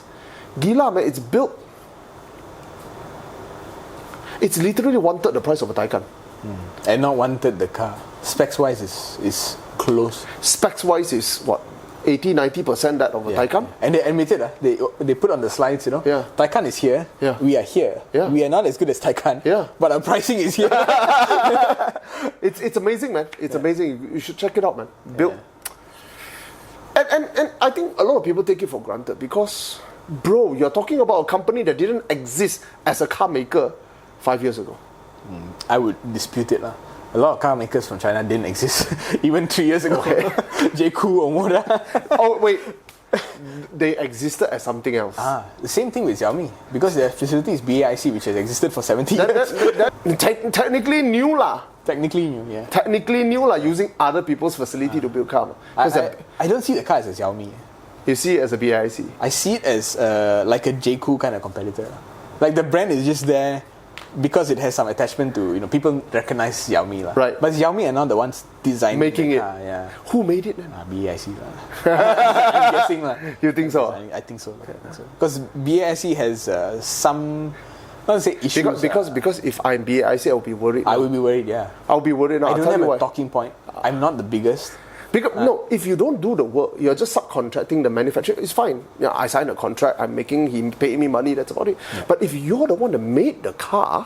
A: Gila, man, it's built. It's literally 1/3 the price of a Taycan.
B: And not 1/3 the car. Specs-wise is close.
A: Specs-wise is what? 80-90% that of a Taycan.
B: And they admitted, they put on the slides,
A: Yeah.
B: Taycan is here, we are here.
A: Yeah.
B: We are not as good as Taycan, but our pricing is here.
A: It's amazing, man. It's amazing. You should check it out, man. Built. And I think a lot of people take it for granted because, bro, you're talking about a company that didn't exist as a car maker 5 years ago.
B: I would dispute it. A lot of car makers from China didn't exist even 3 years ago.
A: Okay.
B: J-Coup or Moda.
A: Oh, wait. They existed as something else.
B: The same thing with Xiaomi. Because their facility is BAIC, which has existed for 70 years.
A: Technically new lah.
B: Technically new, yeah.
A: Technically new lah, using other people's facility to build car.
B: I don't see the car as a Xiaomi.
A: You see it as a BIC.
B: I see it as like a J-Coup kind of competitor. Like the brand is just there because it has some attachment to, people recognize Xiaomi.
A: Right.
B: But Xiaomi are not the ones designing
A: making
B: the
A: it.
B: car, yeah.
A: Who made it then?
B: BAIC. I'm guessing.
A: You think so?
B: I think so. Because BAIC has some, not to say issues.
A: Because if I'm BAIC, I'll be worried.
B: I will be worried, yeah.
A: I'll be worried now.
B: I
A: I'll
B: don't
A: tell
B: have
A: you
B: a
A: why.
B: talking point. I'm not the biggest.
A: Because no, if you don't do the work, you're just subcontracting the manufacturer. It's fine. Yeah, I signed a contract. He paid me money. That's about it. Yeah. But if you're the one that made the car,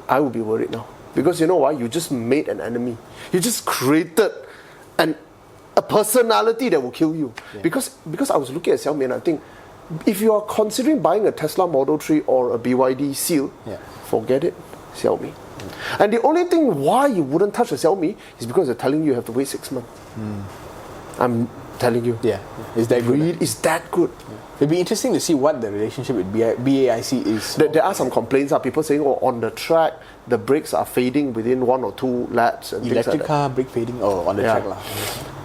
A: I will be worried now. Because you know why? You just made an enemy. You just created a personality that will kill you. Yeah. Because I was looking at Xiaomi and I think, if you are considering buying a Tesla Model 3 or a BYD Seal, forget it. Xiaomi. And the only thing why you wouldn't touch a Xiaomi is because they're telling you have to wait 6 months. I'm telling you.
B: Yeah. Is that good?
A: It's that good.
B: Yeah. It'd be interesting to see what the relationship with BAIC is.
A: There are some complaints. People saying, on the track, the brakes are fading within 1 or 2 laps. And
B: electric car brake fading on the track.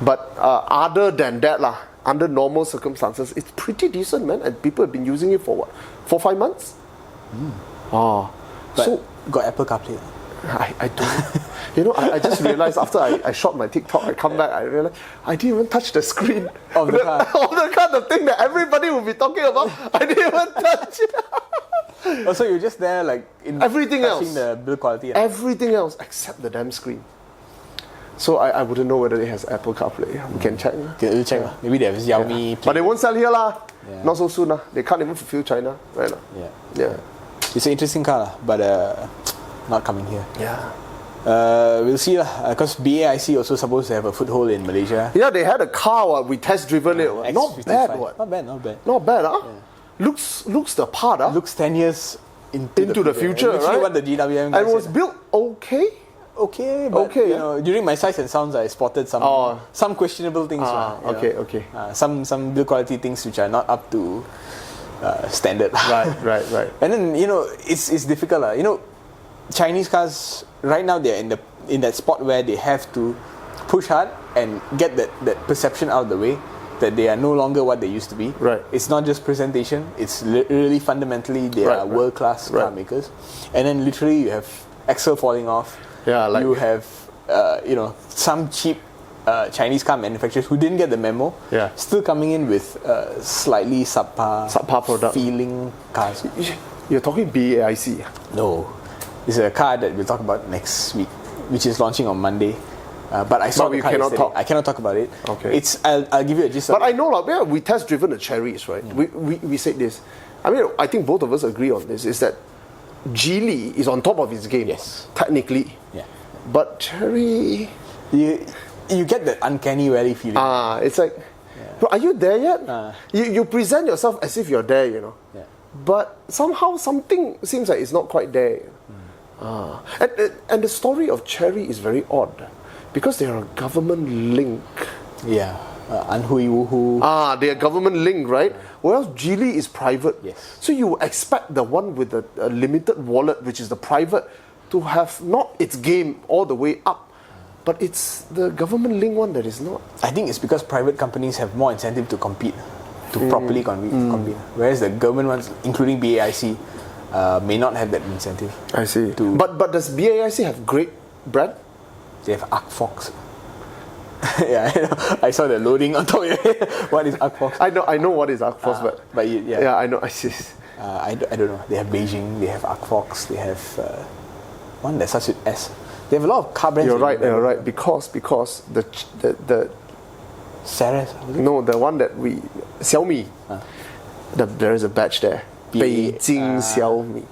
A: But other than that, under normal circumstances, it's pretty decent, man. And people have been using it for what? 4-5 months?
B: But so got Apple CarPlay.
A: I don't. I just realized after I shot my TikTok, I come back, I realized I didn't even touch the screen
B: of the car.
A: The thing that everybody will be talking about. I didn't even touch it.
B: Also, you're just there in
A: everything else,
B: the build quality.
A: Everything else except the damn screen. So I wouldn't know whether it has Apple CarPlay. We can check.
B: We'll check. Maybe they have Xiaomi.
A: But they won't sell here Not so soon They can't even fulfill China, right? Yeah.
B: It's an interesting car, but not coming here.
A: Yeah.
B: We'll see because BAIC also supposed to have a foothold in Malaysia.
A: Yeah, they had a car. We test driven it. Not bad. Not bad, huh? Yeah. Looks the part, huh?
B: Looks 10 years
A: into the future, right?
B: What the GWM guys
A: and it was built okay.
B: Okay, but during my sights and sounds, I spotted some questionable things.
A: Okay.
B: Some build quality things which are not up to standard.
A: Right.
B: And then it's difficult. Chinese cars right now they're in that spot where they have to push hard and get that perception out of the way that they are no longer what they used to be.
A: Right.
B: It's not just presentation. It's really fundamentally they are world-class car makers. And then literally you have axle falling off.
A: Yeah, like
B: you have some cheap Chinese car manufacturers who didn't get the memo.
A: Yeah.
B: Still coming in with slightly subpar
A: product
B: feeling cars.
A: You're talking BAIC.
B: No, it's a car that we'll talk about next week, which is launching on Monday. But I saw the car yesterday. I cannot talk about it.
A: Okay.
B: I'll give you a gist.
A: But I know, like, we test driven the Cherries, right? We said this. I mean, I think both of us agree on this. Is that Geely is on top of its game.
B: Yes.
A: Technically.
B: Yeah.
A: But Cherry,
B: you get the uncanny valley feeling.
A: It's like, bro, are you there yet? You present yourself as if you're there,
B: Yeah.
A: But somehow something seems like it's not quite there. And the story of Cherry is very odd because they are a government link.
B: Yeah. Anhui Wuhu.
A: They are government link, right? Whereas Geely is private.
B: Yes.
A: So you expect the one with a limited wallet, which is the private, to have not its game all the way up. But it's the government link one that is not.
B: I think it's because private companies have more incentive to compete, to properly compete. Whereas the government ones, including BAIC, may not have that incentive.
A: I see. But does BAIC have great brand?
B: They have Arcfox. Yeah, I saw the loading on top of your head. What is Arcfox?
A: I know what is Arcfox, but
B: yeah,
A: I know. I see.
B: I don't know. They have Beijing. They have Arcfox. They have one that starts with S. They have a lot of car brands.
A: You're right. Because the
B: Ceres.
A: No, the one that Xiaomi. There is a badge there. Beijing Xiaomi.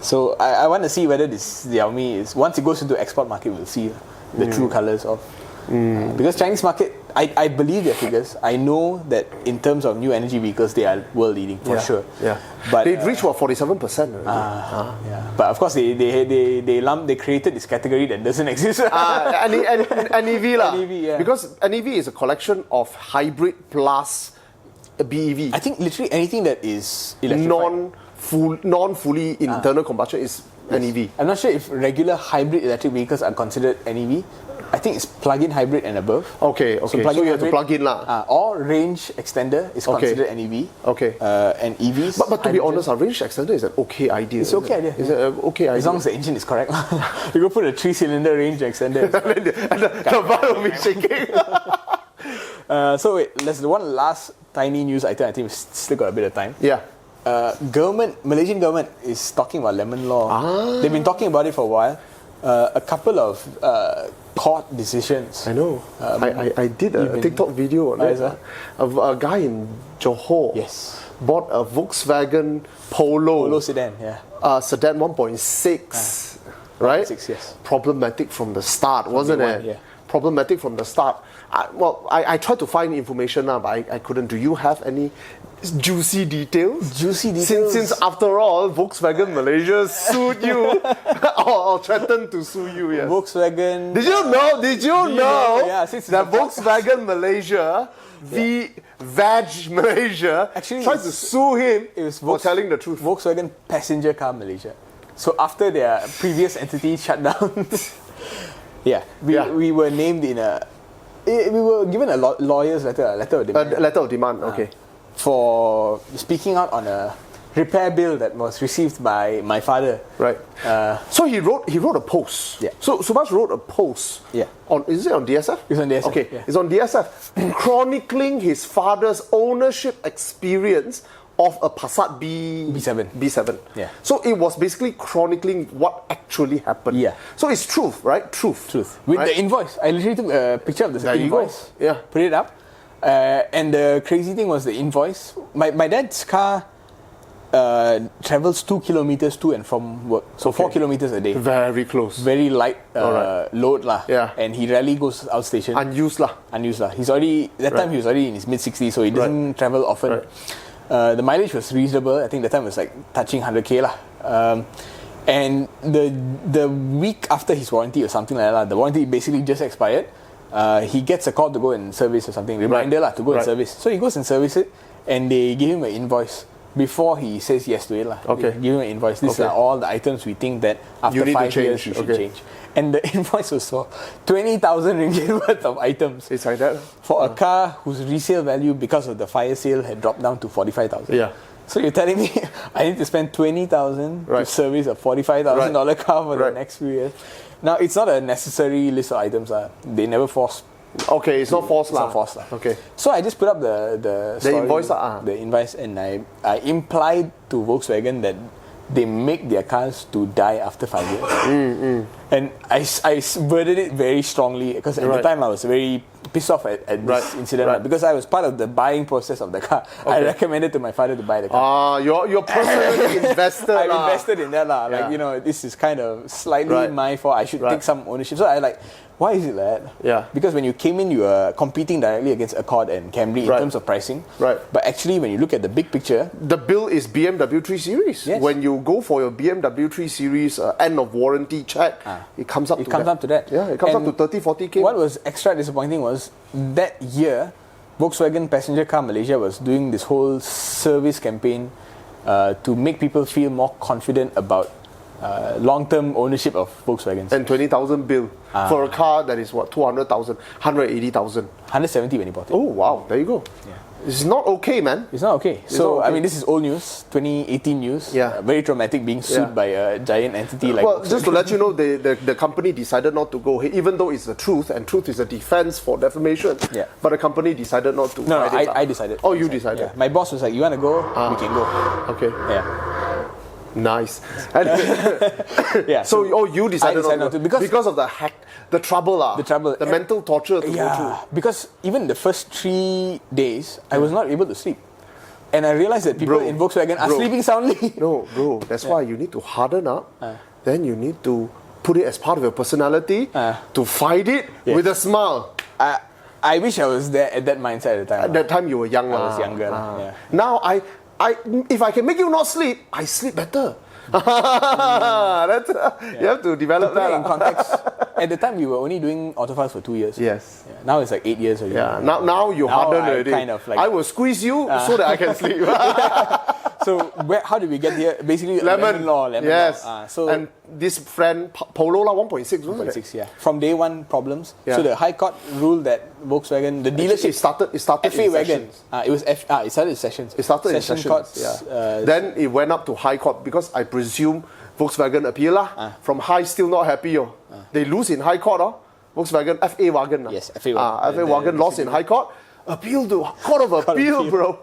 B: So I want to see whether this Xiaomi is, once it goes into export market, we'll see the true colors of. Because Chinese market, I believe their figures. I know that in terms of new energy vehicles, they are world leading for sure.
A: Yeah, but they reached 47% already.
B: Yeah, but of course they created this category that doesn't exist.
A: NEV lah.
B: NEV, yeah.
A: Because NEV is a collection of hybrid plus BEV.
B: I think literally anything that is electrified.
A: Non-fully internal combustion is NEV.
B: I'm not sure if regular hybrid electric vehicles are considered NEV. I think it's plug-in hybrid and above.
A: Okay. So you have to plug in lah.
B: Or range extender is considered NEV.
A: Okay.
B: And EVs.
A: But to be honest, a range extender is an okay idea.
B: It's okay idea.
A: It's an okay idea.
B: As long as the engine is correct. You go put a 3-cylinder range extender.
A: and the bar will be shaking.
B: So wait, let's do one last tiny news item. I think we've still got a bit of time.
A: Yeah.
B: Malaysian government is talking about lemon law. They've been talking about it for a while. A couple of court decisions.
A: I know. I did a TikTok video on it. Of a guy in Johor.
B: Yes.
A: Bought a Volkswagen Polo
B: sedan. Yeah.
A: Sedan 1.6. Right?
B: 1.6, yes.
A: Problematic from the start, wasn't it?
B: Yeah.
A: Problematic from the start. I tried to find information now, but I couldn't. Do you have any juicy details? Since after all, Volkswagen Malaysia sued you or threatened to sue you. Yes.
B: Volkswagen.
A: Did you know?
B: Yeah,
A: that Volkswagen Malaysia, VAG Malaysia,
B: actually
A: tried to sue him for telling the truth.
B: Volkswagen Passenger Car Malaysia. So after their previous entity shut down, we were named in a. We were given a lawyer's letter of demand.
A: Letter of demand, okay.
B: For speaking out on a repair bill that was received by my father.
A: Right. So he wrote a post.
B: Yeah.
A: So Subhash wrote a post.
B: Yeah.
A: Is it on DSF?
B: It's on DSF.
A: Okay.
B: Yeah.
A: It's on DSF, chronicling his father's ownership experience of a Passat B7.
B: Yeah.
A: So it was basically chronicling what actually happened.
B: Yeah.
A: So it's truth, right? Truth.
B: With
A: right?
B: the invoice. I literally took a picture of the invoice.
A: Yeah.
B: Put it up. And the crazy thing was the invoice. My dad's car travels 2 kilometers to and from work. So 4 kilometers a day.
A: Very close.
B: Very light load lah.
A: Yeah.
B: And he rarely goes outstation.
A: Unused lah.
B: He's already, time he was already in his mid-60s, so he doesn't travel often.
A: Right.
B: The mileage was reasonable. I think the time was like touching 100k lah. And the week after his warranty or something like that, the warranty basically just expired. He gets a call to go and service or something, reminder lah to go and service. So he goes and service it, and they give him an invoice before he says yes to it lah.
A: Okay.
B: They give him an invoice. These are all the items we think that after 5 years you should change. And the invoice was for 20,000 ringgit worth of items.
A: It's like that.
B: For a car whose resale value because of the fire sale had dropped down to 45,000.
A: Yeah.
B: So you're telling me I need to spend 20,000 to service a $45,000 car for the next few years. Now it's not a necessary list of items. They never force.
A: Okay, it's not forced.
B: It's not forced.
A: Okay.
B: So I just put up the story,
A: invoice.
B: The invoice, and I implied to Volkswagen that they make their cars to die after 5 years. And I worded it very strongly because at the time I was very pissed off at this incident because I was part of the buying process of the car. I recommended to my father to buy the car.
A: You're personally invested.
B: I'm invested in that lah. Like, you know, this is kind of slightly my fault. I should take some ownership. So I like, why is it like that?
A: Yeah.
B: Because when you came in, you were competing directly against Accord and Camry in terms of pricing.
A: Right.
B: But actually, when you look at the big picture,
A: the bill is BMW 3 Series.
B: Yes.
A: When you go for your BMW 3 Series end of warranty check, it comes up to that. Yeah, it comes up to 30, 40K.
B: What was extra disappointing was that year, Volkswagen Passenger Car Malaysia was doing this whole service campaign to make people feel more confident about long-term ownership of Volkswagens.
A: And 20,000 bill for a car that is what, 200,000, 180,000.
B: 170 when he bought it.
A: Oh wow, there you go.
B: Yeah.
A: It's not okay, man.
B: It's not okay.
A: It's not okay.
B: I mean, this is old news, 2018 news.
A: Yeah.
B: Very traumatic being sued by a giant entity like
A: Well,
B: Volkswagen.
A: just to let you know, the company decided not to go ahead, even though it's the truth, and truth is a defense for defamation.
B: Yeah.
A: But the company decided not to.
B: No, I decided.
A: Oh, you decided?
B: Yeah. My boss was like, you want to go? We can go.
A: Okay.
B: Yeah.
A: Nice.
B: Yeah.
A: So, you decided,
B: not to because
A: of the hack, the trouble, the mental torture to go through.
B: Because even the first 3 days, I was not able to sleep. And I realized that people in Volkswagen are sleeping soundly.
A: No, bro. That's why you need to harden up. Then you need to put it as part of your personality to fight it with a smile.
B: I wish I was there at that mindset at the time.
A: At that time, you were young.
B: I was younger. Yeah.
A: Now, if I can make you not sleep, I sleep better. That's, you have to develop
B: to put
A: that.
B: it in context, at the time we were only doing Autophiles for 2 years.
A: Yes.
B: Yeah. Now it's like 8 years already.
A: Yeah. Now you harden already.
B: Kind of like,
A: I will squeeze you so that I can sleep.
B: So how did we get here? Basically, lemon law.
A: Yes.
B: So
A: and this friend Polo 1.6, wasn't it?
B: 1.6, yeah. From day one problems.
A: Yeah.
B: So the High Court ruled that Volkswagen, the dealership
A: it started
B: FA
A: in
B: wagon.
A: sessions.
B: It started in sessions.
A: It started in
B: Session
A: sessions.
B: courts,
A: Then it went up to High Court because I presume Volkswagen appeal from High still not happy. They lose in High Court. Volkswagen FA wagon.
B: Yes, FA wagon.
A: FA wagon lost in High Court. Appeal to Court of Appeal, bro.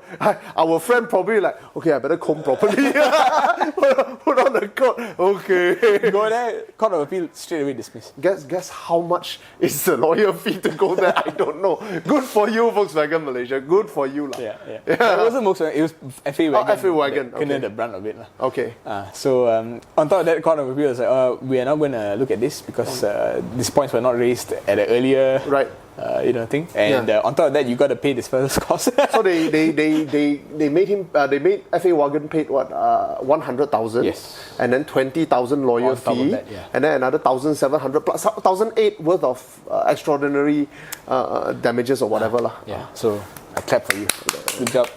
A: Our friend probably like, okay, I better comb properly. Put on the court. Okay.
B: Go there, Court of Appeal, straight away dismissed.
A: Guess how much is the lawyer fee to go there? I don't know. Good for you, Volkswagen Malaysia. Good for you, lah.
B: Yeah. It wasn't Volkswagen, it was FA wagon.
A: FA wagon.
B: Kind of the brunt of it, lah.
A: Okay.
B: So on top of that, Court of Appeal was like, we are not going to look at this because these points were not raised at an earlier thing. And on top of that, you got to pay this fellow's cost.
A: So they made him. They made FA wagon paid what 100,000.
B: Yes.
A: And then 20,000 lawyer
B: On top of
A: fee.
B: that, yeah.
A: And then another 1,700 plus 1,008 worth of extraordinary damages or whatever lah.
B: Yeah. So I clap for you. Good job.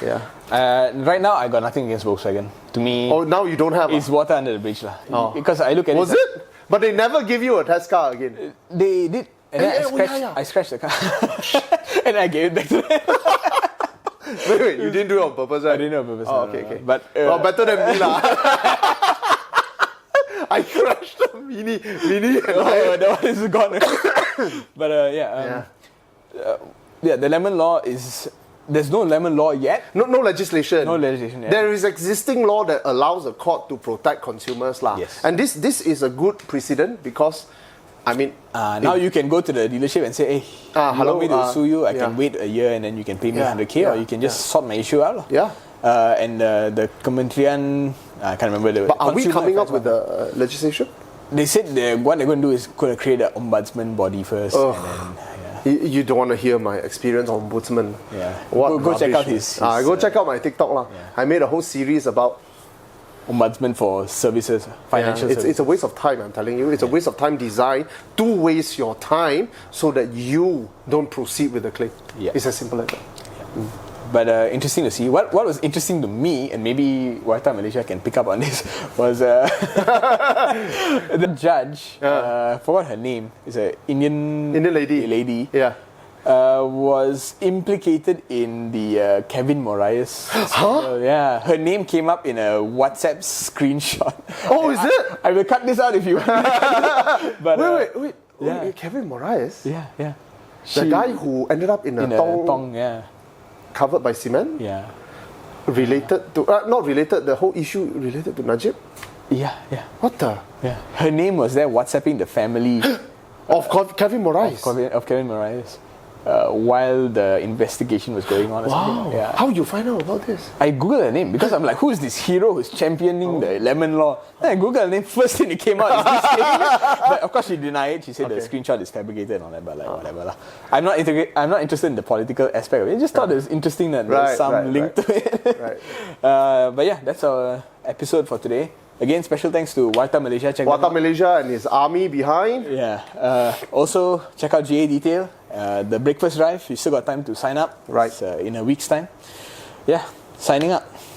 A: Yeah.
B: Right now, I got nothing against Volkswagen. To me,
A: now you don't have.
B: It's water under the bridge lah. Because I look at
A: Was it? But they never give you a test car again.
B: They did. And then I scratched the car. And I gave it back to them.
A: Wait, you didn't do it on purpose, right?
B: I didn't do it on purpose.
A: Okay.
B: But
A: better than me lah. I crashed the Mini.
B: That one is gone. But the lemon law is. There's no lemon law yet.
A: No legislation.
B: No legislation yet.
A: There is existing law that allows the court to protect consumers lah.
B: Yes.
A: And this is a good precedent because, I mean,
B: now you can go to the dealership and say, hey, you want me to sue you? I can wait a year and then you can pay me 100K, or you can just sort my issue out.
A: Yeah.
B: And the Kementerian, I can't remember the.
A: But are we coming up with the legislation?
B: They said what they're going to do is going to create an ombudsman body first. And then,
A: You don't want to hear my experience on ombudsman.
B: Yeah.
A: What
B: Go check out his
A: go check out my TikTok lah.
B: Yeah.
A: I made a whole series about
B: ombudsman for services, financial services.
A: It's a waste of time, I'm telling you. It's a waste of time designed to waste your time so that you don't proceed with the claim.
B: Yeah.
A: It's as simple as that.
B: Yeah. But interesting to see. What was interesting to me, and maybe Warta Malaysia can pick up on this, was the judge, forgot her name, is an Indian lady.
A: Yeah.
B: Was implicated in the Kevin Moraes scandal. Yeah, her name came up in a WhatsApp screenshot.
A: Oh, is it?
B: I will cut this out if you want. But,
A: wait.
B: Yeah.
A: Kevin Moraes?
B: Yeah.
A: The guy who ended up in a tong
B: yeah.
A: covered by cement?
B: Yeah.
A: Related to, not related, the whole issue related to Najib?
B: Yeah.
A: What the?
B: Yeah. Her name was there WhatsApping the family
A: Of Kevin Moraes?
B: of Kevin Moraes. While the investigation was going on.
A: Wow.
B: Yeah.
A: How you find out about this?
B: I googled her name because I'm like, who is this hero who's championing the lemon law? Then I googled her name, first thing it came out is this thing. But of course she denied it. She said the screenshot is fabricated and all that, but like whatever lah. I'm not interested in the political aspect of it. I just thought it was interesting that there's some link to it.
A: Right.
B: But yeah, that's our episode for today. Again, special thanks to Warta Malaysia. Check
A: Warta Malaysia and his army behind.
B: Yeah. Also, check out GA Detail. The breakfast drive, you still got time to sign up.
A: Right.
B: It's, in a week's time. Yeah, signing up.